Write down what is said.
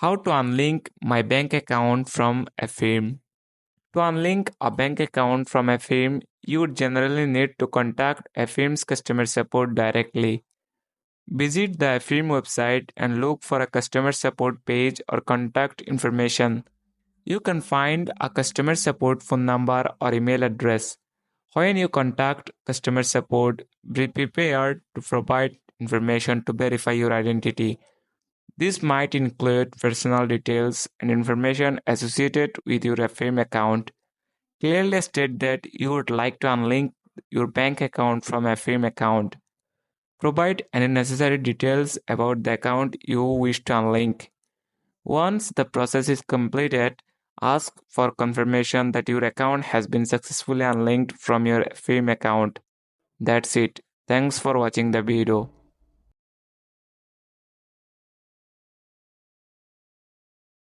How to unlink my bank account from Affirm. To unlink a bank account from Affirm, you would generally need to contact Affirm's customer support directly. Visit the Affirm website and look for a customer support page or contact information. You can find a customer support phone number or email address. When you contact customer support, be prepared to provide information to verify your identity. This might include personal details and information associated with your Affirm account. Clearly state that you would like to unlink your bank account from Affirm account. Provide any necessary details about the account you wish to unlink. Once the process is completed, ask for confirmation that your account has been successfully unlinked from your Affirm account. That's it. Thanks for watching the video.